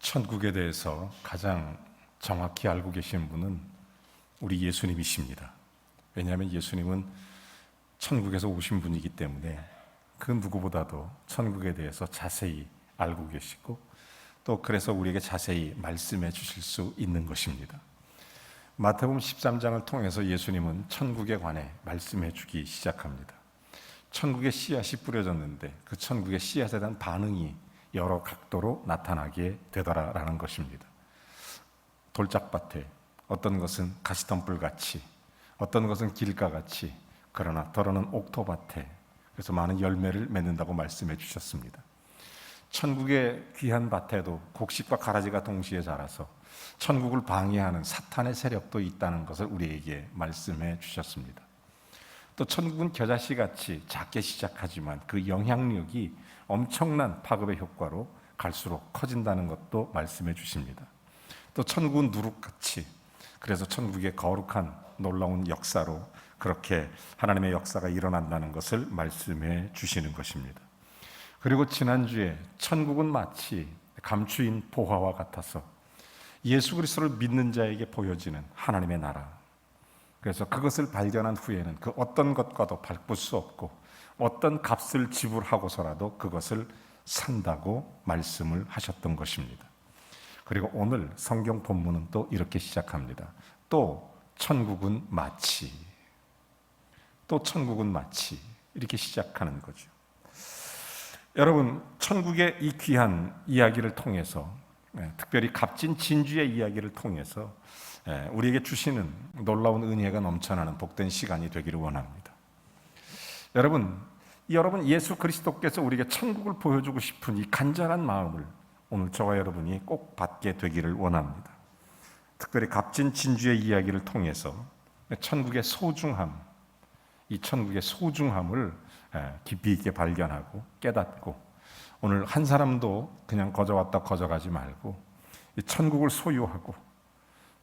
천국에 대해서 가장 정확히 알고 계신 분은 우리 예수님이십니다. 왜냐하면 예수님은 천국에서 오신 분이기 때문에 그 누구보다도 천국에 대해서 자세히 알고 계시고 또 그래서 우리에게 자세히 말씀해 주실 수 있는 것입니다. 마태복음 13장을 통해서 예수님은 천국에 관해 말씀해 주기 시작합니다. 천국의 씨앗이 뿌려졌는데 그 천국의 씨앗에 대한 반응이 여러 각도로 나타나게 되더라라는 것입니다. 돌짝밭에 어떤 것은 가시덤불같이, 어떤 것은 길가같이, 그러나 더러는 옥토밭에, 그래서 많은 열매를 맺는다고 말씀해 주셨습니다. 천국의 귀한 밭에도 곡식과 가라지가 동시에 자라서 천국을 방해하는 사탄의 세력도 있다는 것을 우리에게 말씀해 주셨습니다. 또 천국은 겨자씨같이 작게 시작하지만 그 영향력이 엄청난 파급의 효과로 갈수록 커진다는 것도 말씀해 주십니다. 또 천국은 누룩같이, 그래서 천국의 거룩한 놀라운 역사로 그렇게 하나님의 역사가 일어난다는 것을 말씀해 주시는 것입니다. 그리고 지난주에 천국은 마치 감추인 보화와 같아서 예수 그리스도를 믿는 자에게 보여지는 하나님의 나라, 그래서 그것을 발견한 후에는 그 어떤 것과도 바꿀 수 없고 어떤 값을 지불하고서라도 그것을 산다고 말씀을 하셨던 것입니다. 그리고 오늘 성경 본문은 또 이렇게 시작합니다. 또 천국은 마치, 또 천국은 마치, 이렇게 시작하는 거죠. 여러분, 천국의 이 귀한 이야기를 통해서, 특별히 값진 진주의 이야기를 통해서 우리에게 주시는 놀라운 은혜가 넘쳐나는 복된 시간이 되기를 원합니다. 여러분 예수 그리스도께서 우리에게 천국을 보여주고 싶은 이 간절한 마음을 오늘 저와 여러분이 꼭 받게 되기를 원합니다. 특별히 값진 진주의 이야기를 통해서 천국의 소중함, 이 천국의 소중함을 깊이 있게 발견하고 깨닫고 오늘 한 사람도 그냥 거저왔다 거저가지 말고 이 천국을 소유하고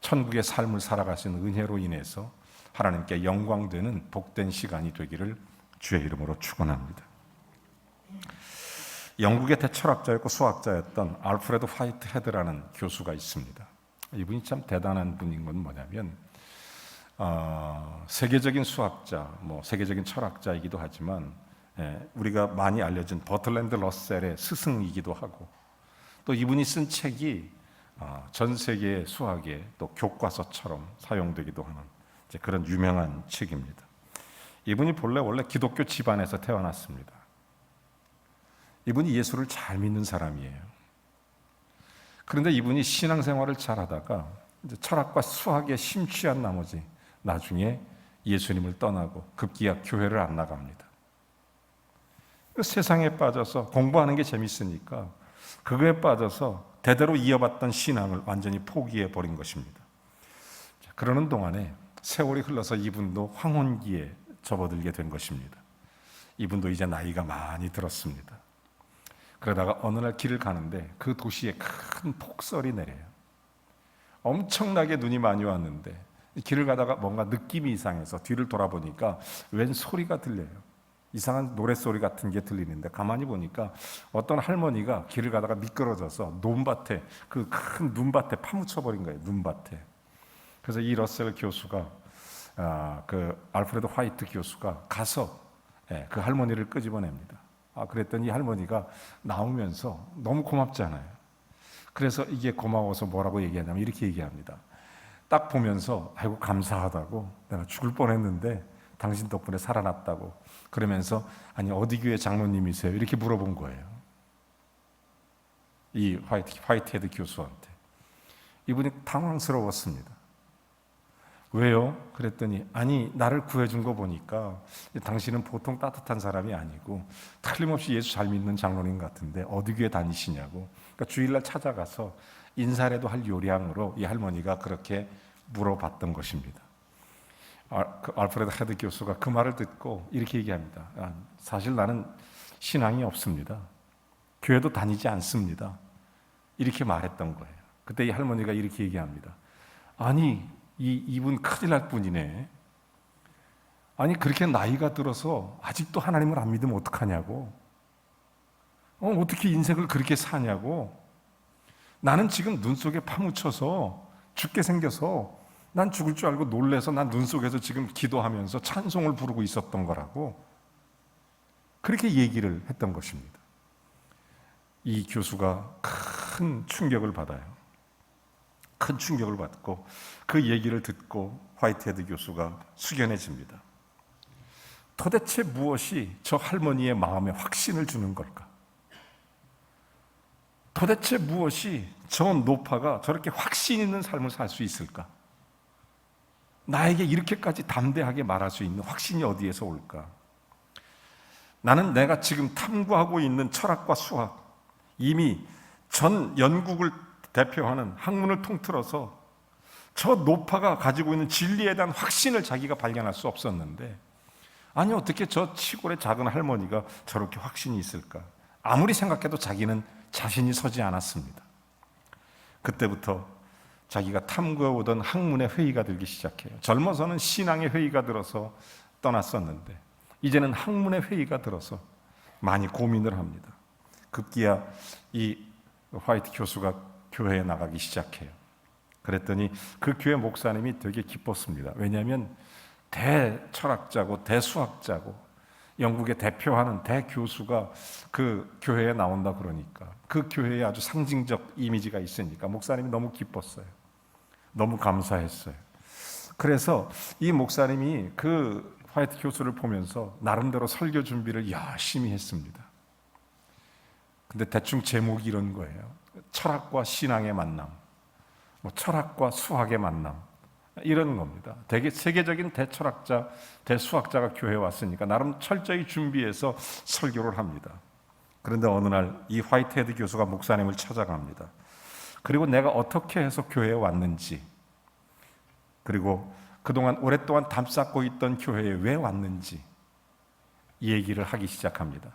천국의 삶을 살아가시는 은혜로 인해서 하나님께 영광되는 복된 시간이 되기를 주의 이름으로 축원합니다. 영국의 대철학자였고 수학자였던 알프레드 화이트 헤드라는 교수가 있습니다. 이분이 참 대단한 분인 건 뭐냐면 세계적인 수학자, 세계적인 철학자이기도 하지만 우리가 많이 알려진 버틀랜드 러셀의 스승이기도 하고 또 이분이 쓴 책이 전 세계 수학의 또 교과서처럼 사용되기도 하는 그런 유명한 책입니다. 이분이 원래 기독교 집안에서 태어났습니다. 이분이 예수를 잘 믿는 사람이에요. 그런데 이분이 신앙생활을 잘하다가 이제 철학과 수학에 심취한 나머지 나중에 예수님을 떠나고 급기야 교회를 안 나갑니다. 세상에 빠져서 공부하는 게 재밌으니까 그거에 빠져서 대대로 이어받던 신앙을 완전히 포기해 버린 것입니다. 그러는 동안에 세월이 흘러서 이분도 황혼기에 접어들게 된 것입니다. 이분도 이제 나이가 많이 들었습니다. 그러다가 어느 날 길을 가는데 그 도시에 큰 폭설이 내려요. 엄청나게 눈이 많이 왔는데 길을 가다가 뭔가 느낌이 이상해서 뒤를 돌아보니까 웬 소리가 들려요. 이상한 노랫소리 같은 게 들리는데 가만히 보니까 어떤 할머니가 길을 가다가 미끄러져서 논밭에, 그 큰 눈밭에 파묻혀버린 거예요. 눈밭에. 그래서 이 러셀 교수가, 그 알프레드 화이트 교수가 가서 그 할머니를 끄집어냅니다. 그랬더니 이 할머니가 나오면서 너무 고맙잖아요. 그래서 이게 고마워서 뭐라고 얘기하냐면 이렇게 얘기합니다. 딱 보면서 아이고 감사하다고, 내가 죽을 뻔했는데 당신 덕분에 살아났다고. 그러면서 아니 어디 교회 장로님이세요? 이렇게 물어본 거예요. 이 화이트헤드 교수한테. 이분이 당황스러웠습니다. 왜요? 그랬더니 아니 나를 구해준 거 보니까 당신은 보통 따뜻한 사람이 아니고 틀림없이 예수 잘 믿는 장로님 같은데 어디 교회 다니시냐고. 그러니까 주일날 찾아가서 인사라도 할 요량으로 이 할머니가 그렇게 물어봤던 것입니다. 알프레드 헤드 교수가 그 말을 듣고 이렇게 얘기합니다. 사실 나는 신앙이 없습니다. 교회도 다니지 않습니다. 이렇게 말했던 거예요. 그때 이 할머니가 이렇게 얘기합니다. 아니 이분 큰일 날 뿐이네. 아니 그렇게 나이가 들어서 아직도 하나님을 안 믿으면 어떡하냐고. 어떻게 인생을 그렇게 사냐고. 나는 지금 눈 속에 파묻혀서 죽게 생겨서 난 죽을 줄 알고 놀래서 난 눈 속에서 지금 기도하면서 찬송을 부르고 있었던 거라고 그렇게 얘기를 했던 것입니다. 이 교수가 큰 충격을 받아요. 큰 충격을 받고 그 얘기를 듣고 화이트헤드 교수가 숙연해집니다. 도대체 무엇이 저 할머니의 마음에 확신을 주는 걸까? 도대체 무엇이 저 노파가 저렇게 확신 있는 삶을 살 수 있을까? 나에게 이렇게까지 담대하게 말할 수 있는 확신이 어디에서 올까? 나는 내가 지금 탐구하고 있는 철학과 수학, 이미 전 영국을 대표하는 학문을 통틀어서 저 노파가 가지고 있는 진리에 대한 확신을 자기가 발견할 수 없었는데, 아니 어떻게 저 시골의 작은 할머니가 저렇게 확신이 있을까? 아무리 생각해도 자기는 자신이 서지 않았습니다. 그때부터 자기가 탐구해오던 학문의 회의가 들기 시작해요. 젊어서는 신앙의 회의가 들어서 떠났었는데 이제는 학문의 회의가 들어서 많이 고민을 합니다. 급기야 이 화이트 교수가 교회에 나가기 시작해요. 그랬더니 그 교회 목사님이 되게 기뻤습니다. 왜냐하면 대철학자고 대수학자고 영국의 대표하는 대교수가 그 교회에 나온다 그러니까 그 교회에 아주 상징적 이미지가 있으니까 목사님이 너무 기뻤어요. 너무 감사했어요. 그래서 이 목사님이 그 화이트 교수를 보면서 나름대로 설교 준비를 열심히 했습니다. 근데 대충 제목이 이런 거예요. 철학과 신앙의 만남, 철학과 수학의 만남, 이런 겁니다. 되게 세계적인 대철학자, 대수학자가 교회에 왔으니까 나름 철저히 준비해서 설교를 합니다. 그런데 어느 날 이 화이트헤드 교수가 목사님을 찾아갑니다. 그리고 내가 어떻게 해서 교회에 왔는지, 그리고 그동안 오랫동안 담쌓고 있던 교회에 왜 왔는지 얘기를 하기 시작합니다.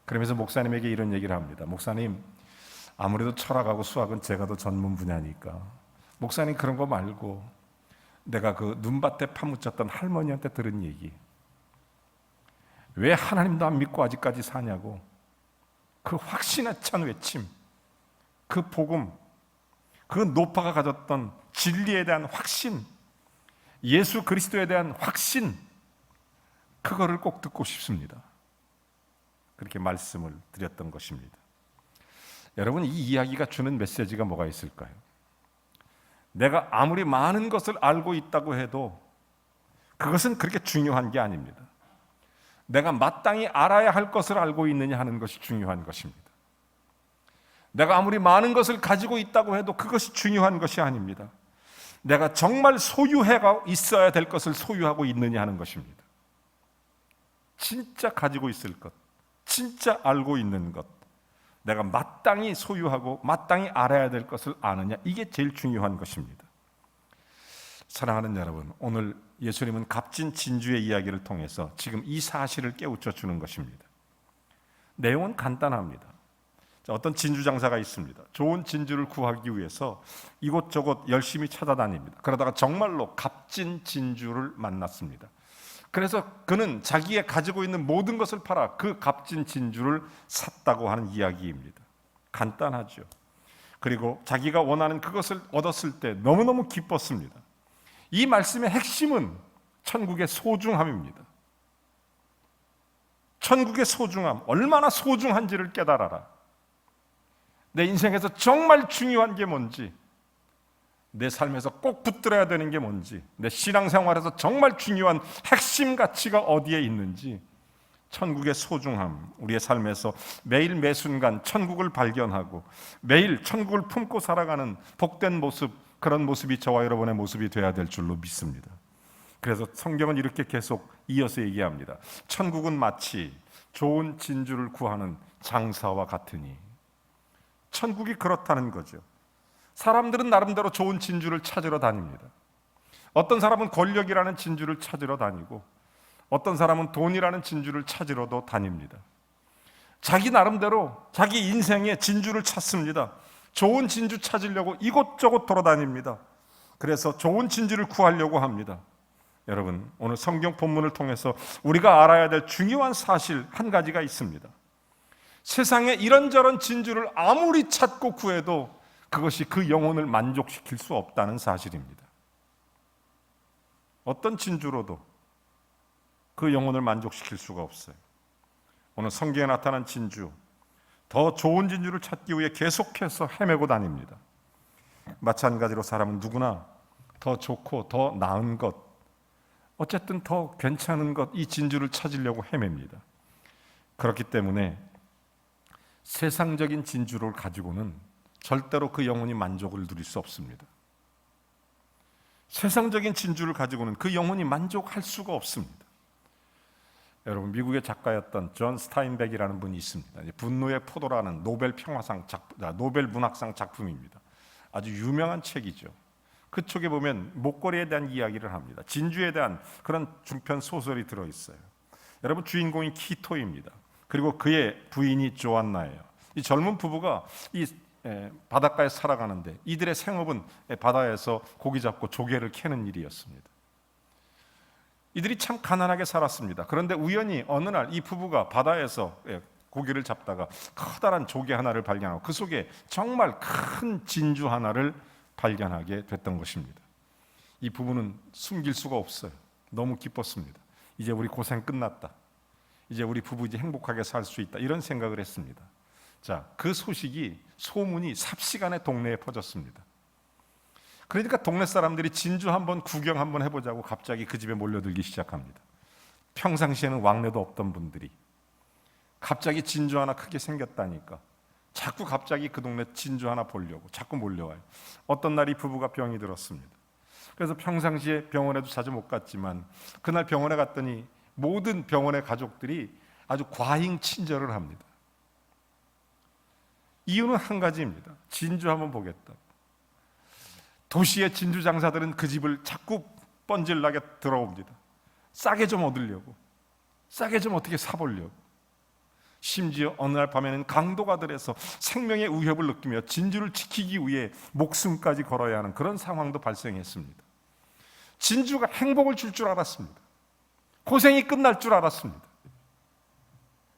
그러면서 목사님에게 이런 얘기를 합니다. 목사님, 아무래도 철학하고 수학은 제가 더 전문 분야니까 목사님 그런 거 말고 내가 그 눈밭에 파묻혔던 할머니한테 들은 얘기, 왜 하나님도 안 믿고 아직까지 사냐고 그 확신에 찬 외침, 그 복음, 그 노파가 가졌던 진리에 대한 확신, 예수 그리스도에 대한 확신, 그거를 꼭 듣고 싶습니다. 그렇게 말씀을 드렸던 것입니다. 여러분, 이 이야기가 주는 메시지가 뭐가 있을까요? 내가 아무리 많은 것을 알고 있다고 해도 그것은 그렇게 중요한 게 아닙니다. 내가 마땅히 알아야 할 것을 알고 있느냐 하는 것이 중요한 것입니다. 내가 아무리 많은 것을 가지고 있다고 해도 그것이 중요한 것이 아닙니다. 내가 정말 소유해 있어야 될 것을 소유하고 있느냐 하는 것입니다. 진짜 가지고 있을 것, 진짜 알고 있는 것, 내가 마땅히 소유하고 마땅히 알아야 될 것을 아느냐, 이게 제일 중요한 것입니다. 사랑하는 여러분, 오늘 예수님은 값진 진주의 이야기를 통해서 지금 이 사실을 깨우쳐 주는 것입니다. 내용은 간단합니다. 어떤 진주 장사가 있습니다. 좋은 진주를 구하기 위해서 이곳저곳 열심히 찾아다닙니다. 그러다가 정말로 값진 진주를 만났습니다. 그래서 그는 자기의 가지고 있는 모든 것을 팔아 그 값진 진주를 샀다고 하는 이야기입니다. 간단하죠. 그리고 자기가 원하는 그것을 얻었을 때 너무너무 기뻤습니다. 이 말씀의 핵심은 천국의 소중함입니다. 천국의 소중함, 얼마나 소중한지를 깨달아라. 내 인생에서 정말 중요한 게 뭔지, 내 삶에서 꼭 붙들어야 되는 게 뭔지, 내 신앙생활에서 정말 중요한 핵심 가치가 어디에 있는지, 천국의 소중함, 우리의 삶에서 매일 매순간 천국을 발견하고 매일 천국을 품고 살아가는 복된 모습, 그런 모습이 저와 여러분의 모습이 되어야 될 줄로 믿습니다. 그래서 성경은 이렇게 계속 이어서 얘기합니다. 천국은 마치 좋은 진주를 구하는 장사와 같으니. 천국이 그렇다는 거죠. 사람들은 나름대로 좋은 진주를 찾으러 다닙니다. 어떤 사람은 권력이라는 진주를 찾으러 다니고 어떤 사람은 돈이라는 진주를 찾으러도 다닙니다. 자기 나름대로 자기 인생의 진주를 찾습니다. 좋은 진주 찾으려고 이곳저곳 돌아다닙니다. 그래서 좋은 진주를 구하려고 합니다. 여러분, 오늘 성경 본문을 통해서 우리가 알아야 될 중요한 사실 한 가지가 있습니다. 세상에 이런저런 진주를 아무리 찾고 구해도 그것이 그 영혼을 만족시킬 수 없다는 사실입니다. 어떤 진주로도 그 영혼을 만족시킬 수가 없어요. 오늘 성경에 나타난 진주, 더 좋은 진주를 찾기 위해 계속해서 헤매고 다닙니다. 마찬가지로 사람은 누구나 더 좋고 더 나은 것, 어쨌든 더 괜찮은 것, 이 진주를 찾으려고 헤맵니다. 그렇기 때문에 세상적인 진주를 가지고는 절대로 그 영혼이 만족을 누릴 수 없습니다. 세상적인 진주를 가지고는 그 영혼이 만족할 수가 없습니다. 여러분, 미국의 작가였던 존 스타인백이라는 분이 있습니다. 분노의 포도라는 노벨 문학상 작품입니다. 아주 유명한 책이죠. 그 쪽에 보면 목걸이에 대한 이야기를 합니다. 진주에 대한 그런 중편 소설이 들어있어요. 여러분, 주인공이 키토입니다. 그리고 그의 부인이 조안나예요. 이 젊은 부부가 이 바닷가에 살아가는데 이들의 생업은 바다에서 고기 잡고 조개를 캐는 일이었습니다. 이들이 참 가난하게 살았습니다. 그런데 우연히 어느 날 이 부부가 바다에서 고기를 잡다가 커다란 조개 하나를 발견하고 그 속에 정말 큰 진주 하나를 발견하게 됐던 것입니다. 이 부부는 숨길 수가 없어요. 너무 기뻤습니다. 이제 우리 고생 끝났다. 이제 우리 부부 이제 행복하게 살 수 있다. 이런 생각을 했습니다. 자, 그 소문이 삽시간에 동네에 퍼졌습니다. 그러니까 동네 사람들이 진주 한번 구경 한번 해보자고 갑자기 그 집에 몰려들기 시작합니다. 평상시에는 왕래도 없던 분들이 갑자기 진주 하나 크게 생겼다니까 자꾸 갑자기 그 동네 진주 하나 보려고 자꾸 몰려와요. 어떤 날 이 부부가 병이 들었습니다. 그래서 평상시에 병원에도 자주 못 갔지만 그날 병원에 갔더니 모든 병원의 가족들이 아주 과잉 친절을 합니다. 이유는 한 가지입니다. 진주 한번 보겠다. 도시의 진주 장사들은 그 집을 자꾸 뻔질나게 들어옵니다. 싸게 좀 얻으려고, 싸게 좀 어떻게 사보려고. 심지어 어느 날 밤에는 강도가 들어서 생명의 위협을 느끼며 진주를 지키기 위해 목숨까지 걸어야 하는 그런 상황도 발생했습니다. 진주가 행복을 줄 줄 알았습니다. 고생이 끝날 줄 알았습니다.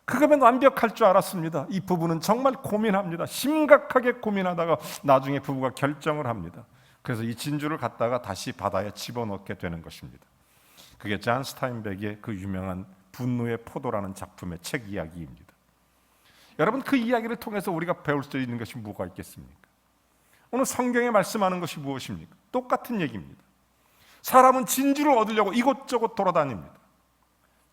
그거면 완벽할 줄 알았습니다. 이 부부는 정말 고민합니다. 심각하게 고민하다가 나중에 부부가 결정을 합니다. 그래서 이 진주를 갖다가 다시 바다에 집어넣게 되는 것입니다. 그게 존 스타인백의 그 유명한 분노의 포도라는 작품의 책 이야기입니다. 여러분, 그 이야기를 통해서 우리가 배울 수 있는 것이 뭐가 있겠습니까? 오늘 성경에 말씀하는 것이 무엇입니까? 똑같은 얘기입니다. 사람은 진주를 얻으려고 이곳저곳 돌아다닙니다.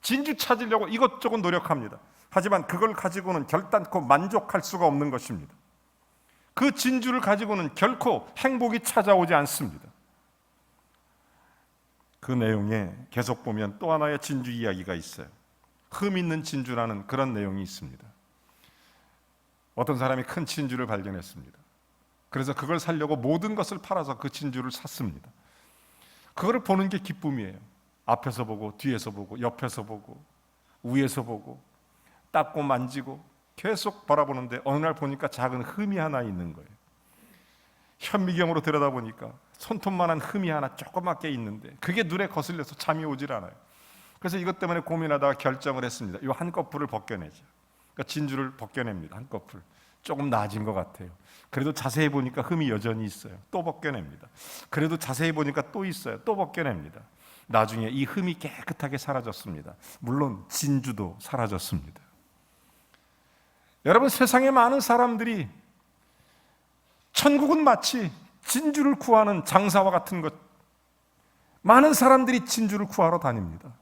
진주 찾으려고 이것저것 노력합니다. 하지만 그걸 가지고는 결단코 만족할 수가 없는 것입니다. 그 진주를 가지고는 결코 행복이 찾아오지 않습니다. 그 내용에 계속 보면 또 하나의 진주 이야기가 있어요. 흠 있는 진주라는 그런 내용이 있습니다. 어떤 사람이 큰 진주를 발견했습니다. 그래서 그걸 사려고 모든 것을 팔아서 그 진주를 샀습니다. 그거를 보는 게 기쁨이에요. 앞에서 보고 뒤에서 보고 옆에서 보고 위에서 보고 닦고 만지고 계속 바라보는데 어느 날 보니까 작은 흠이 하나 있는 거예요. 현미경으로 들여다보니까 손톱만한 흠이 하나 조그맣게 있는데 그게 눈에 거슬려서 잠이 오질 않아요. 그래서 이것 때문에 고민하다가 결정을 했습니다. 이 한꺼풀을 벗겨내자. 그러니까 진주를 벗겨냅니다. 한꺼풀. 조금 나아진 것 같아요. 그래도 자세히 보니까 흠이 여전히 있어요. 또 벗겨냅니다. 그래도 자세히 보니까 또 있어요. 또 벗겨냅니다. 나중에 이 흠이 깨끗하게 사라졌습니다. 물론 진주도 사라졌습니다. 여러분, 세상에 많은 사람들이 천국은 마치 진주를 구하는 장사와 같은 것. 많은 사람들이 진주를 구하러 다닙니다.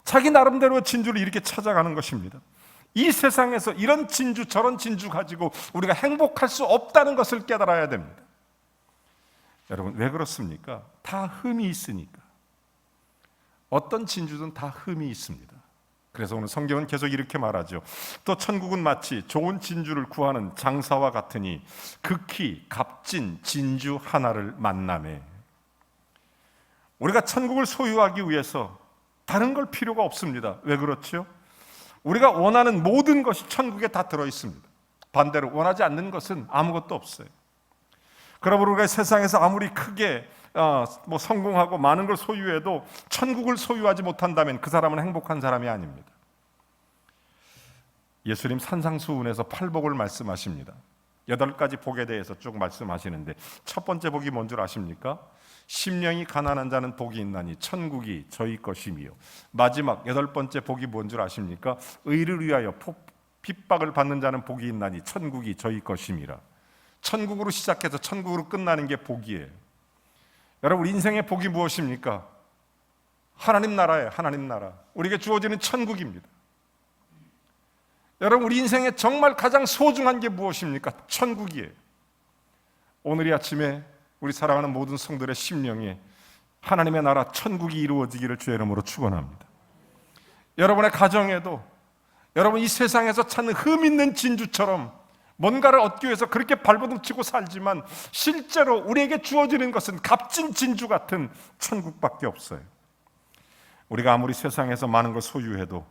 자기 나름대로 진주를 이렇게 찾아가는 것입니다. 이 세상에서 이런 진주 저런 진주 가지고 우리가 행복할 수 없다는 것을 깨달아야 됩니다. 여러분, 왜 그렇습니까? 다 흠이 있으니까. 어떤 진주든 다 흠이 있습니다. 그래서 오늘 성경은 계속 이렇게 말하죠. 또 천국은 마치 좋은 진주를 구하는 장사와 같으니 극히 값진 진주 하나를 만나매. 우리가 천국을 소유하기 위해서 다른 걸 필요가 없습니다. 왜 그렇죠? 우리가 원하는 모든 것이 천국에 다 들어있습니다. 반대로 원하지 않는 것은 아무것도 없어요. 그러므로 우리가 세상에서 아무리 크게 성공하고 많은 걸 소유해도 천국을 소유하지 못한다면 그 사람은 행복한 사람이 아닙니다. 예수님 산상수훈에서 팔복을 말씀하십니다. 8가지 복에 대해서 쭉 말씀하시는데 첫 번째 복이 뭔 줄 아십니까? 심령이 가난한 자는 복이 있나니 천국이 저희 것이미요. 마지막 8번째 복이 뭔 줄 아십니까? 의를 위하여 핍박을 받는 자는 복이 있나니 천국이 저희 것임이라. 천국으로 시작해서 천국으로 끝나는 게 복이에요. 여러분, 인생의 복이 무엇입니까? 하나님 나라예요. 하나님 나라. 우리에게 주어지는 천국입니다. 여러분, 우리 인생에 정말 가장 소중한 게 무엇입니까? 천국이에요. 오늘 이 아침에 우리 사랑하는 모든 성도들의 심령에 하나님의 나라 천국이 이루어지기를 주의 이름으로 축원합니다. 여러분의 가정에도, 여러분 이 세상에서 찾는 흠 있는 진주처럼 뭔가를 얻기 위해서 그렇게 발버둥치고 살지만 실제로 우리에게 주어지는 것은 값진 진주 같은 천국밖에 없어요. 우리가 아무리 세상에서 많은 걸 소유해도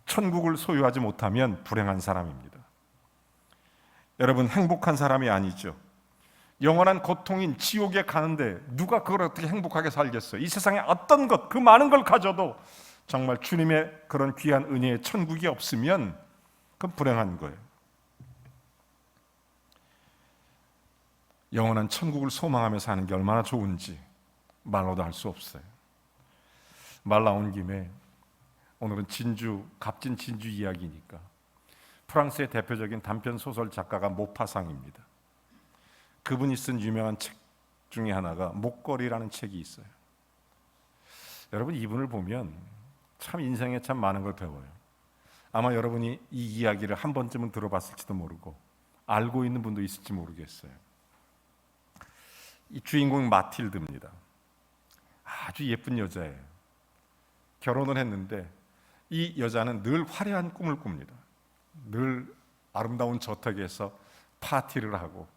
천국을 소유하지 못하면 불행한 사람입니다. 여러분, 행복한 사람이 아니죠. 영원한 고통인 지옥에 가는데 누가 그걸 어떻게 행복하게 살겠어요? 이 세상에 어떤 것, 그 많은 걸 가져도 정말 주님의 그런 귀한 은혜의 천국이 없으면 그건 불행한 거예요. 영원한 천국을 소망하며 사는 게 얼마나 좋은지 말로도 할 수 없어요. 말 나온 김에 오늘은 진주, 값진 진주 이야기니까 프랑스의 대표적인 단편 소설 작가가 모파상입니다. 그분이 쓴 유명한 책 중에 하나가 목걸이라는 책이 있어요. 여러분, 이분을 보면 참 인생에 참 많은 걸 배워요. 아마 여러분이 이 이야기를 한 번쯤은 들어봤을지도 모르고 알고 있는 분도 있을지 모르겠어요. 이 주인공 마틸드입니다. 아주 예쁜 여자예요. 결혼을 했는데 이 여자는 늘 화려한 꿈을 꿉니다. 늘 아름다운 저택에서 파티를 하고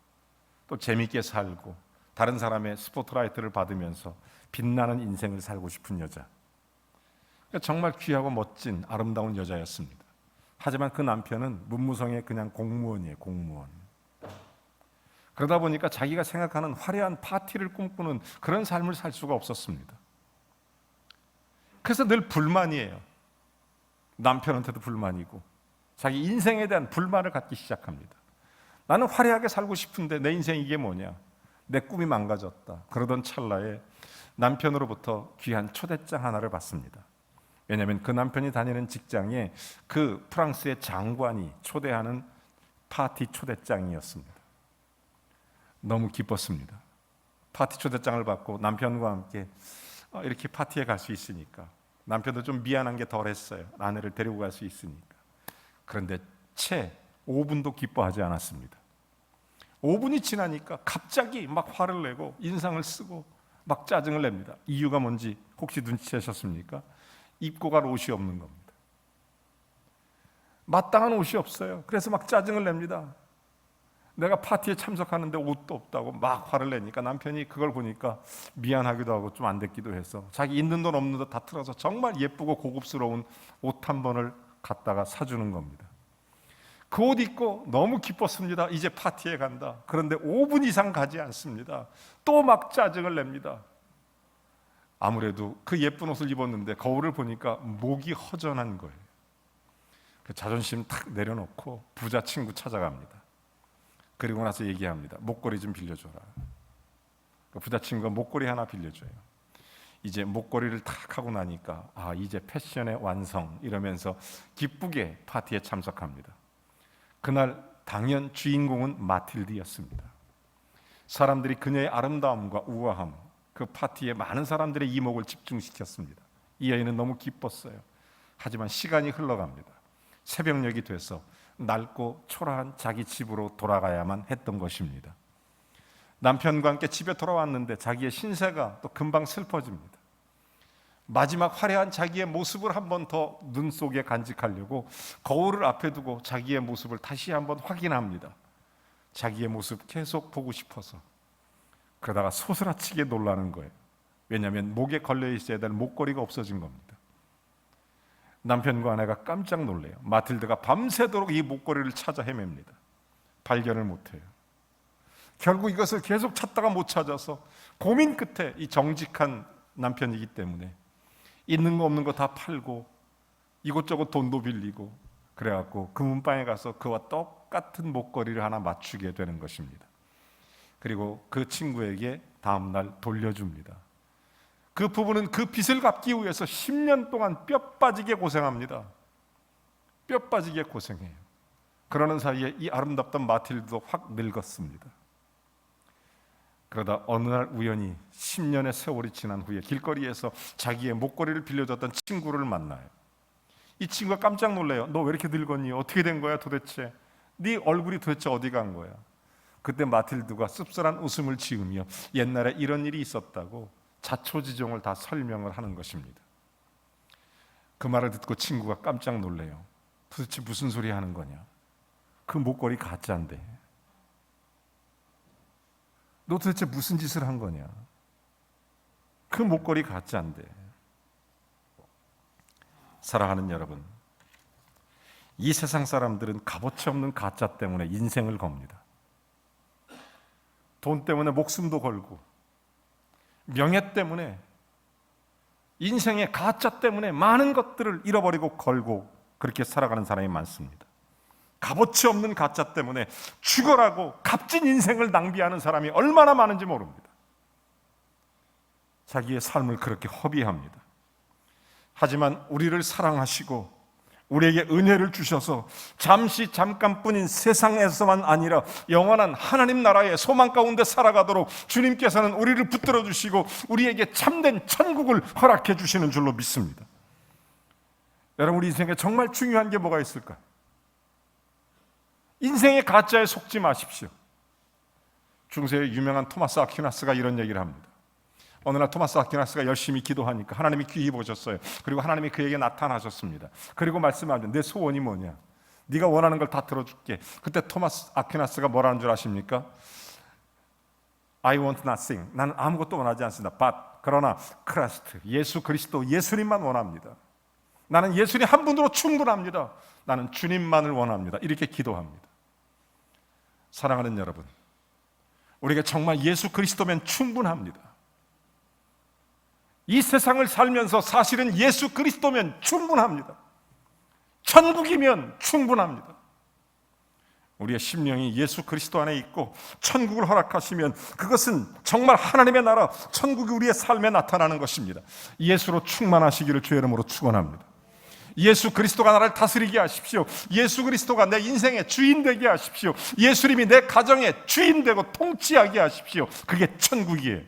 또 재밌게 살고 다른 사람의 스포트라이트를 받으면서 빛나는 인생을 살고 싶은 여자. 정말 귀하고 멋진 아름다운 여자였습니다. 하지만 그 남편은 문무성의 그냥 공무원이에요. 공무원. 그러다 보니까 자기가 생각하는 화려한 파티를 꿈꾸는 그런 삶을 살 수가 없었습니다. 그래서 늘 불만이에요. 남편한테도 불만이고 자기 인생에 대한 불만을 갖기 시작합니다. 나는 화려하게 살고 싶은데 내 인생 이게 뭐냐? 내 꿈이 망가졌다. 그러던 찰나에 남편으로부터 귀한 초대장 하나를 받습니다. 왜냐하면 그 남편이 다니는 직장에 그 프랑스의 장관이 초대하는 파티 초대장이었습니다. 너무 기뻤습니다. 파티 초대장을 받고 남편과 함께 이렇게 파티에 갈 수 있으니까 남편도 좀 미안한 게 덜했어요. 아내를 데리고 갈 수 있으니까. 그런데 채 5분도 기뻐하지 않았습니다. 5분이 지나니까 갑자기 막 화를 내고 인상을 쓰고 막 짜증을 냅니다. 이유가 뭔지 혹시 눈치채셨습니까? 입고 갈 옷이 없는 겁니다. 마땅한 옷이 없어요. 그래서 막 짜증을 냅니다. 내가 파티에 참석하는데 옷도 없다고 막 화를 내니까 남편이 그걸 보니까 미안하기도 하고 좀 안 됐기도 해서 자기 있는 돈 없는 돈 다 틀어서 정말 예쁘고 고급스러운 옷 한 번을 갖다가 사주는 겁니다. 그 옷 입고 너무 기뻤습니다. 이제 파티에 간다. 그런데 5분 이상 가지 않습니다. 또 막 짜증을 냅니다. 아무래도 그 예쁜 옷을 입었는데 거울을 보니까 목이 허전한 거예요. 자존심 탁 내려놓고 부자 친구 찾아갑니다. 그리고 나서 얘기합니다. 목걸이 좀 빌려줘라. 부자 친구가 목걸이 하나 빌려줘요. 이제 목걸이를 탁 하고 나니까 이제 패션의 완성 이러면서 기쁘게 파티에 참석합니다. 그날 당연 주인공은 마틸드였습니다. 사람들이 그녀의 아름다움과 우아함, 그 파티에 많은 사람들의 이목을 집중시켰습니다. 이 여인은 너무 기뻤어요. 하지만 시간이 흘러갑니다. 새벽녘이 돼서 낡고 초라한 자기 집으로 돌아가야만 했던 것입니다. 남편과 함께 집에 돌아왔는데 자기의 신세가 또 금방 슬퍼집니다. 마지막 화려한 자기의 모습을 한 번 더 눈 속에 간직하려고 거울을 앞에 두고 자기의 모습을 다시 한번 확인합니다. 자기의 모습 계속 보고 싶어서. 그러다가 소스라치게 놀라는 거예요. 왜냐하면 목에 걸려 있어야 될 목걸이가 없어진 겁니다. 남편과 아내가 깜짝 놀래요. 마틸드가 밤새도록 이 목걸이를 찾아 헤맵니다. 발견을 못해요. 결국 이것을 계속 찾다가 못 찾아서 고민 끝에 이 정직한 남편이기 때문에 있는 거 없는 거 다 팔고 이곳저곳 돈도 빌리고 그래갖고 금은방에 가서 그와 똑같은 똑같은 목걸이를 하나 맞추게 되는 것입니다. 그리고 그 친구에게 다음날 돌려줍니다. 그 부부는 그 빚을 갚기 위해서 10년 동안 뼈 빠지게 고생합니다. 뼈 빠지게 고생해요. 그러는 사이에 이 아름답던 마틸드도 확 늙었습니다. 그러다 어느 날 우연히 10년의 세월이 지난 후에 길거리에서 자기의 목걸이를 빌려줬던 친구를 만나요. 이 친구가 깜짝 놀래요. 너 왜 이렇게 늙었니? 어떻게 된 거야 도대체? 네 얼굴이 도대체 어디 간 거야? 그때 마틸드가 씁쓸한 웃음을 지으며 옛날에 이런 일이 있었다고 자초지종을 다 설명을 하는 것입니다. 그 말을 듣고 친구가 깜짝 놀래요. 도대체 무슨 소리 하는 거냐? 그 목걸이 가짜인데 너 도대체 무슨 짓을 한 거냐? 그 목걸이 가짜인데. 사랑하는 여러분, 이 세상 사람들은 값어치 없는 가짜 때문에 인생을 겁니다. 돈 때문에 목숨도 걸고, 명예 때문에, 인생의 가짜 때문에 많은 것들을 잃어버리고 걸고 그렇게 살아가는 사람이 많습니다. 값어치 없는 가짜 때문에 죽어라고 값진 인생을 낭비하는 사람이 얼마나 많은지 모릅니다. 자기의 삶을 그렇게 허비합니다. 하지만 우리를 사랑하시고 우리에게 은혜를 주셔서 잠깐뿐인 세상에서만 아니라 영원한 하나님 나라의 소망 가운데 살아가도록 주님께서는 우리를 붙들어 주시고 우리에게 참된 천국을 허락해 주시는 줄로 믿습니다. 여러분, 우리 인생에 정말 중요한 게 뭐가 있을까요? 인생의 가짜에 속지 마십시오. 중세의 유명한 토마스 아퀴나스가 이런 얘기를 합니다. 어느 날 토마스 아퀴나스가 열심히 기도하니까 하나님이 귀히 보셨어요. 그리고 하나님이 그에게 나타나셨습니다. 그리고 말씀하죠. 내 소원이 뭐냐? 네가 원하는 걸 다 들어줄게. 그때 토마스 아퀴나스가 뭐라는 줄 아십니까? I want nothing. 나는 아무것도 원하지 않습니다. But 그러나 크라스트, 예수 그리스도, 예수님만 원합니다. 나는 예수님 한 분으로 충분합니다. 나는 주님만을 원합니다. 이렇게 기도합니다. 사랑하는 여러분, 우리가 정말 예수 그리스도면 충분합니다. 이 세상을 살면서 사실은 예수 그리스도면 충분합니다. 천국이면 충분합니다. 우리의 심령이 예수 그리스도 안에 있고 천국을 허락하시면 그것은 정말 하나님의 나라, 천국이 우리의 삶에 나타나는 것입니다. 예수로 충만하시기를 주의 이름으로 축원합니다. 예수 그리스도가 나를 다스리게 하십시오. 예수 그리스도가 내 인생의 주인 되게 하십시오. 예수님이 내 가정의 주인 되고 통치하게 하십시오. 그게 천국이에요.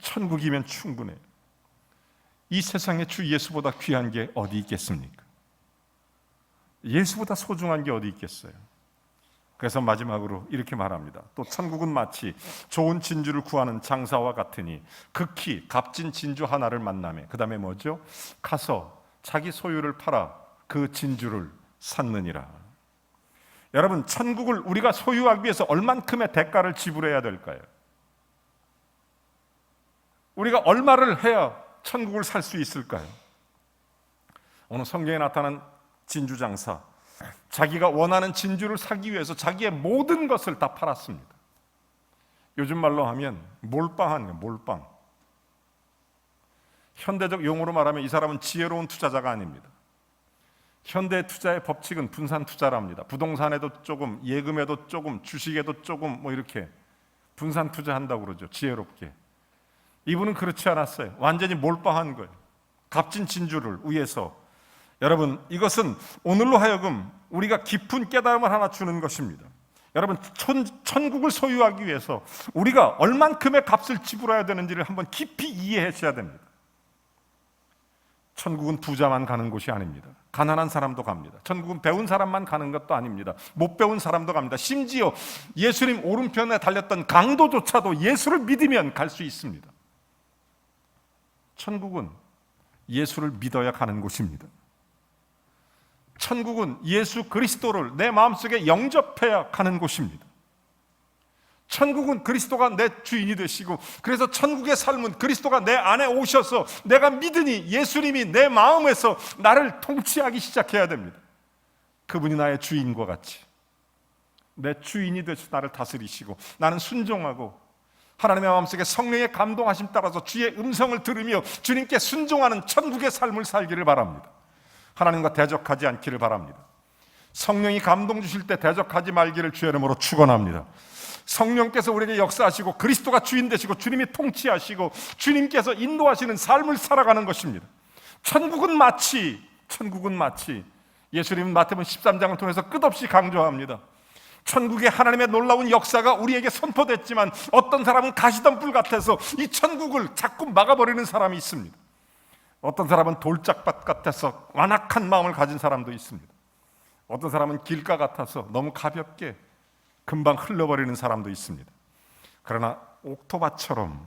천국이면 충분해요. 이 세상에 주 예수보다 귀한 게 어디 있겠습니까? 예수보다 소중한 게 어디 있겠어요? 그래서 마지막으로 이렇게 말합니다. 또 천국은 마치 좋은 진주를 구하는 장사와 같으니 극히 값진 진주 하나를 만나매 그 다음에 뭐죠? 가서 자기 소유를 팔아 그 진주를 샀느니라. 여러분, 천국을 우리가 소유하기 위해서 얼만큼의 대가를 지불해야 될까요? 우리가 얼마를 해야 천국을 살 수 있을까요? 오늘 성경에 나타난 진주장사, 자기가 원하는 진주를 사기 위해서 자기의 모든 것을 다 팔았습니다. 요즘 말로 하면 몰빵한 거예요. 몰빵. 현대적 용어로 말하면 이 사람은 지혜로운 투자자가 아닙니다. 현대 투자의 법칙은 분산 투자랍니다. 부동산에도 조금, 예금에도 조금, 주식에도 조금, 뭐 이렇게 분산 투자한다고 그러죠. 지혜롭게. 이분은 그렇지 않았어요. 완전히 몰빵한 거예요. 값진 진주를 위해서. 여러분, 이것은 오늘로 하여금 우리가 깊은 깨달음을 하나 주는 것입니다. 여러분, 천국을 소유하기 위해서 우리가 얼만큼의 값을 지불해야 되는지를 한번 깊이 이해하셔야 됩니다. 천국은 부자만 가는 곳이 아닙니다. 가난한 사람도 갑니다. 천국은 배운 사람만 가는 것도 아닙니다. 못 배운 사람도 갑니다. 심지어 예수님 오른편에 달렸던 강도조차도 예수를 믿으면 갈 수 있습니다. 천국은 예수를 믿어야 가는 곳입니다. 천국은 예수 그리스도를 내 마음속에 영접해야 가는 곳입니다. 천국은 그리스도가 내 주인이 되시고, 그래서 천국의 삶은 그리스도가 내 안에 오셔서 내가 믿으니 예수님이 내 마음에서 나를 통치하기 시작해야 됩니다. 그분이 나의 주인과 같이 내 주인이 되셔서 나를 다스리시고, 나는 순종하고 하나님의 마음속에 성령의 감동하심 따라서 주의 음성을 들으며 주님께 순종하는 천국의 삶을 살기를 바랍니다. 하나님과 대적하지 않기를 바랍니다. 성령이 감동 주실 때 대적하지 말기를 주의 이름으로 축원합니다. 성령께서 우리에게 역사하시고 그리스도가 주인 되시고 주님이 통치하시고 주님께서 인도하시는 삶을 살아가는 것입니다. 천국은 마치 예수님은 마태복음 13장을 통해서 끝없이 강조합니다. 천국의 하나님의 놀라운 역사가 우리에게 선포됐지만 어떤 사람은 가시덤불 같아서 이 천국을 자꾸 막아버리는 사람이 있습니다. 어떤 사람은 돌짝밭 같아서 완악한 마음을 가진 사람도 있습니다. 어떤 사람은 길가 같아서 너무 가볍게 금방 흘러버리는 사람도 있습니다. 그러나 옥토밭처럼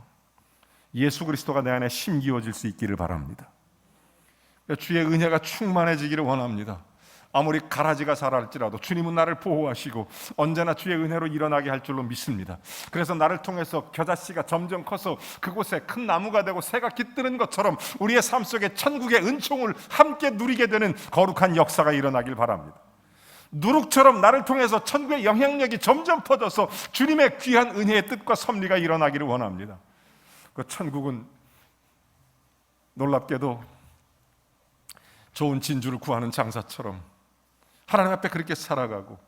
예수 그리스도가 내 안에 심기워질 수 있기를 바랍니다. 주의 은혜가 충만해지기를 원합니다. 아무리 가라지가 자랄지라도 주님은 나를 보호하시고 언제나 주의 은혜로 일어나게 할 줄로 믿습니다. 그래서 나를 통해서 겨자씨가 점점 커서 그곳에 큰 나무가 되고 새가 깃드는 것처럼 우리의 삶 속에 천국의 은총을 함께 누리게 되는 거룩한 역사가 일어나길 바랍니다. 누룩처럼 나를 통해서 천국의 영향력이 점점 퍼져서 주님의 귀한 은혜의 뜻과 섭리가 일어나기를 원합니다. 그 천국은 놀랍게도 좋은 진주를 구하는 장사처럼 하나님 앞에 그렇게 살아가고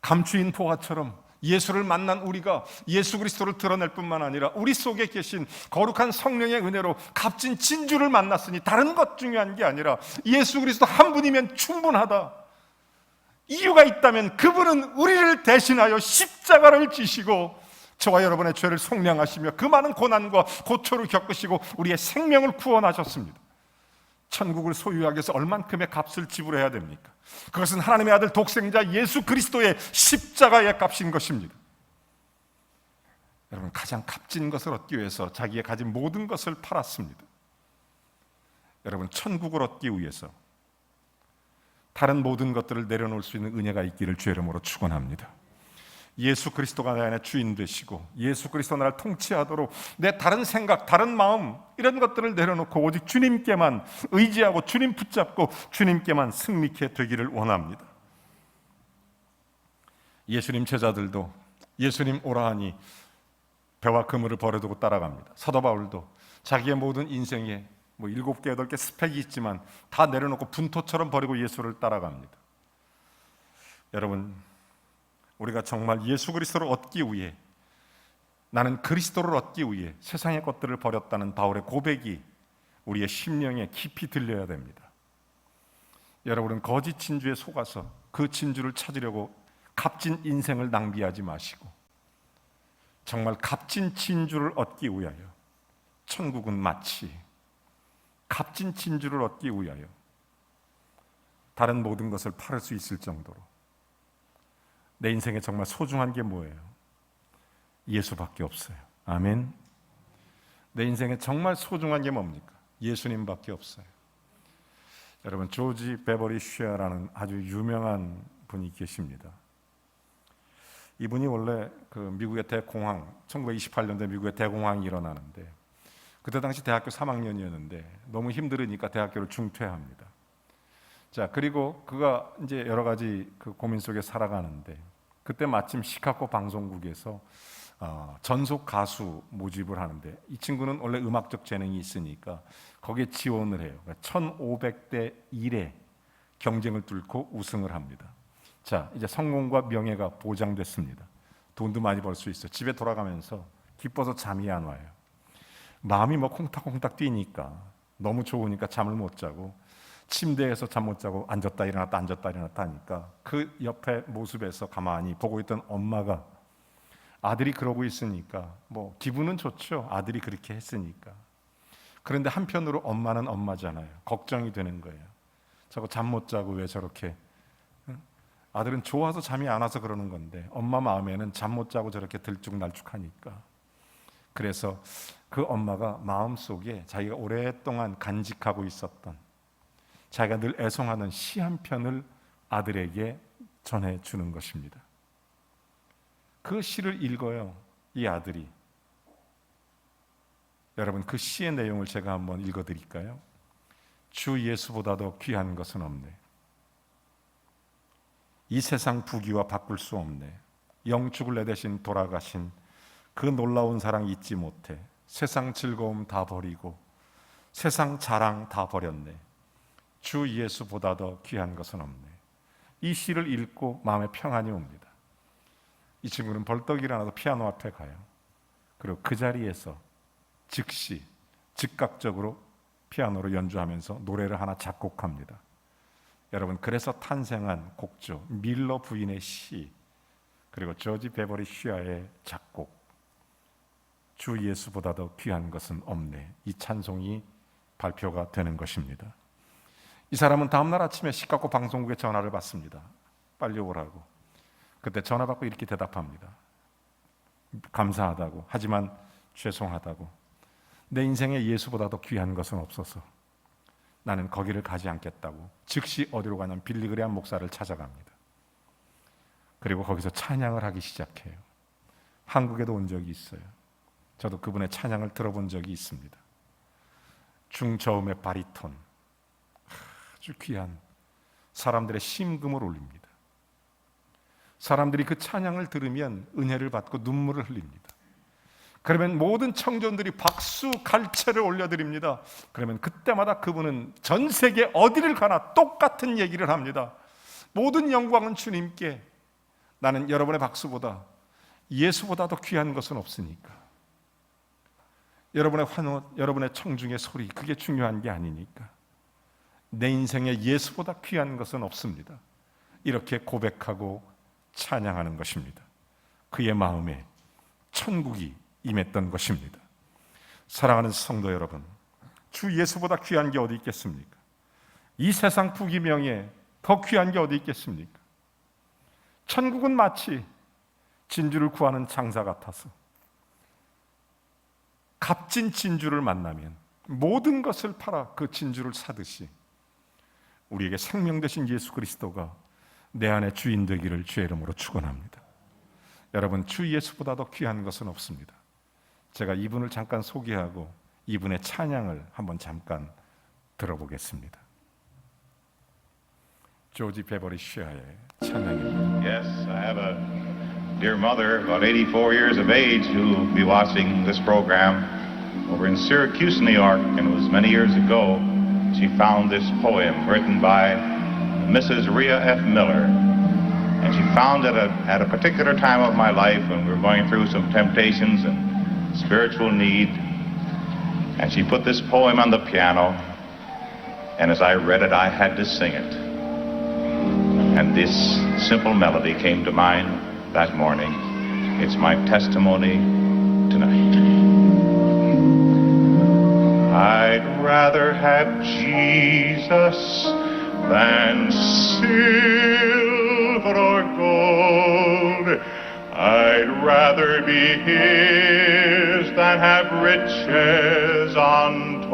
감추인 보화처럼 예수를 만난 우리가 예수 그리스도를 드러낼 뿐만 아니라 우리 속에 계신 거룩한 성령의 은혜로 값진 진주를 만났으니 다른 것 중요한 게 아니라 예수 그리스도 한 분이면 충분하다. 이유가 있다면 그분은 우리를 대신하여 십자가를 지시고 저와 여러분의 죄를 속량하시며 그 많은 고난과 고초를 겪으시고 우리의 생명을 구원하셨습니다. 천국을 소유하기 위해서 얼만큼의 값을 지불해야 됩니까? 그것은 하나님의 아들 독생자 예수 그리스도의 십자가의 값인 것입니다. 여러분, 가장 값진 것을 얻기 위해서 자기의 가진 모든 것을 팔았습니다. 여러분, 천국을 얻기 위해서 다른 모든 것들을 내려놓을 수 있는 은혜가 있기를 주의 이름으로 축원합니다. 예수 그리스도가 내 안에 주인 되시고 예수 그리스도 나를 통치하도록 내 다른 생각, 다른 마음 이런 것들을 내려놓고 오직 주님께만 의지하고 주님 붙잡고 주님께만 승리케 되기를 원합니다. 예수님 제자들도 예수님 오라 하니 배와 그물을 버려두고 따라갑니다. 사도 바울도 자기의 모든 인생에 7개, 8개 스펙이 있지만 다 내려놓고 분토처럼 버리고 예수를 따라갑니다. 여러분, 우리가 정말 예수 그리스도를 얻기 위해, 나는 그리스도를 얻기 위해 세상의 것들을 버렸다는 바울의 고백이 우리의 심령에 깊이 들려야 됩니다. 여러분은 거짓 진주에 속아서 그 진주를 찾으려고 값진 인생을 낭비하지 마시고 정말 값진 진주를 얻기 위하여, 천국은 마치 값진 진주를 얻기 위하여 다른 모든 것을 팔을 수 있을 정도로 내 인생에 정말 소중한 게 뭐예요? 예수밖에 없어요. 아멘. 내 인생에 정말 소중한 게 뭡니까? 예수님밖에 없어요. 여러분, 조지 베버리 쉐어라는 아주 유명한 분이 계십니다. 이분이 원래 그 미국의 대공황, 1928년도에 미국의 대공황이 일어나는데 그때 당시 대학교 3학년이었는데 너무 힘들으니까 대학교를 중퇴합니다. 자, 그리고 그가 이제 여러 가지 그 고민 속에 살아가는데 그때 마침 시카고 방송국에서 전속 가수 모집을 하는데 이 친구는 원래 음악적 재능이 있으니까 거기에 지원을 해요. 그러니까 1500대 1의 경쟁을 뚫고 우승을 합니다. 자, 이제 성공과 명예가 보장됐습니다. 돈도 많이 벌 수 있어요. 집에 돌아가면서 기뻐서 잠이 안 와요. 마음이 콩닥콩닥 뛰니까 너무 좋으니까 잠을 못 자고 침대에서 잠 못 자고 앉았다 일어났다 앉았다 일어났다 하니까 그 옆에 모습에서 가만히 보고 있던 엄마가 아들이 그러고 있으니까 기분은 좋죠. 아들이 그렇게 했으니까. 그런데 한편으로 엄마는 엄마잖아요. 걱정이 되는 거예요. 저거 잠 못 자고 왜 저렇게, 아들은 좋아서 잠이 안 와서 그러는 건데 엄마 마음에는 잠 못 자고 저렇게 들쭉날쭉하니까. 그래서 그 엄마가 마음속에 자기가 오랫동안 간직하고 있었던, 자기가 늘 애송하는 시 한 편을 아들에게 전해주는 것입니다. 그 시를 읽어요, 이 아들이. 여러분, 그 시의 내용을 제가 한번 읽어드릴까요? 주 예수보다도 귀한 것은 없네. 이 세상 부귀와 바꿀 수 없네. 영축을 내 대신 돌아가신 그 놀라운 사랑 잊지 못해. 세상 즐거움 다 버리고 세상 자랑 다 버렸네. 주 예수보다 더 귀한 것은 없네. 이 시를 읽고 마음에 평안이 옵니다. 이 친구는 벌떡 일어나서 피아노 앞에 가요. 그리고 그 자리에서 즉시 즉각적으로 피아노로 연주하면서 노래를 하나 작곡합니다. 여러분, 그래서 탄생한 곡조 밀러 부인의 시, 그리고 조지 베버리 쉬어의 작곡, 주 예수보다 더 귀한 것은 없네, 이 찬송이 발표가 되는 것입니다. 이 사람은 다음날 아침에 시카고 방송국에 전화를 받습니다. 빨리 오라고. 그때 전화 받고 이렇게 대답합니다. 감사하다고, 하지만 죄송하다고, 내 인생에 예수보다 더 귀한 것은 없어서 나는 거기를 가지 않겠다고 즉시 어디로 가냐면 빌리그레암 목사를 찾아갑니다. 그리고 거기서 찬양을 하기 시작해요. 한국에도 온 적이 있어요. 저도 그분의 찬양을 들어본 적이 있습니다. 중저음의 바리톤, 아주 귀한, 사람들의 심금을 올립니다. 사람들이 그 찬양을 들으면 은혜를 받고 눈물을 흘립니다. 그러면 모든 청년들이 박수, 갈채를 올려드립니다. 그러면 그때마다 그분은 전 세계 어디를 가나 똑같은 얘기를 합니다. 모든 영광은 주님께, 나는 여러분의 박수보다 예수보다 더 귀한 것은 없으니까. 여러분의 환호, 여러분의 청중의 소리, 그게 중요한 게 아니니까. 내 인생에 예수보다 귀한 것은 없습니다. 이렇게 고백하고 찬양하는 것입니다. 그의 마음에 천국이 임했던 것입니다. 사랑하는 성도 여러분, 주 예수보다 귀한 게 어디 있겠습니까? 이 세상 부귀명예 더 귀한 게 어디 있겠습니까? 천국은 마치 진주를 구하는 장사 같아서 값진 진주를 만나면 모든 것을 팔아 그 진주를 사듯이 우리에게 생명 되신 예수 그리스도가 내 안에 주인 되기를 주의 이름으로 축원합니다. 여러분, 주 예수보다 더 귀한 것은 없습니다. 제가 이분을 잠깐 소개하고 이분의 찬양을 한번 잠깐 들어보겠습니다. 조지 베버리 쉬어의 찬양입니다. Yes, I have a dear mother, about 84 years of age, who will be watching this program over in Syracuse, New York, and it was many years ago she found this poem written by Mrs. Rhea F. Miller. And she found it at a particular time of my life when we were going through some temptations and spiritual need. And she put this poem on the piano, and as I read it, I had to sing it. And this simple melody came to mind that morning. It's my testimony tonight. I'd rather have Jesus than silver or gold. I'd rather be His than have riches untold.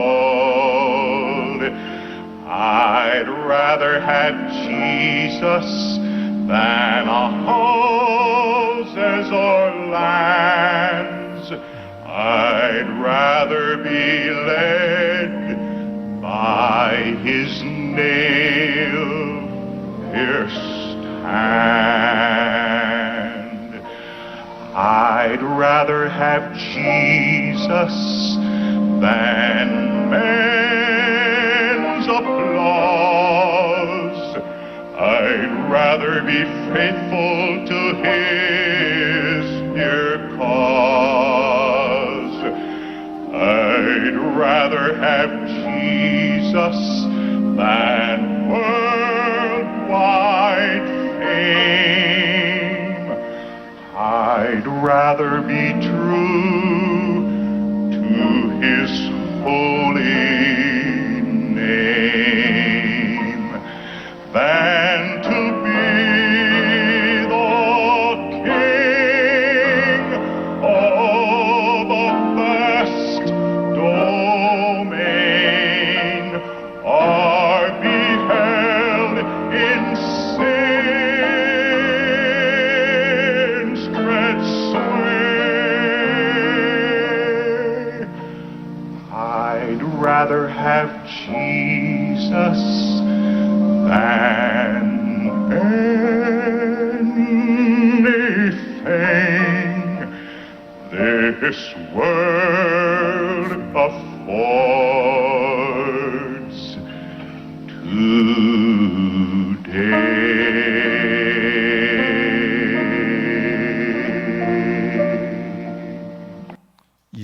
I'd rather have Jesus than houses or lands. I'd rather be led by His nail-pierced hand. I'd rather have Jesus than men's applause. I'd rather be faithful to His dear cause. I'd rather have Jesus than worldwide fame. I'd rather be true to His holy name than to be the king of a vast domain, or be held in sin's dread sway. I'd rather have Jesus than anything this world affords today.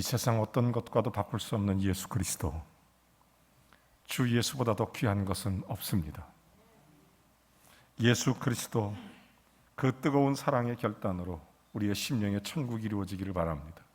세상 어떤 것과도 바꿀 수 없는 예수 그리스도, 주 예수보다 더 귀한 것은 없습니다. 예수 그리스도, 그 뜨거운 사랑의 결단으로 우리의 심령의 천국이 이루어지기를 바랍니다.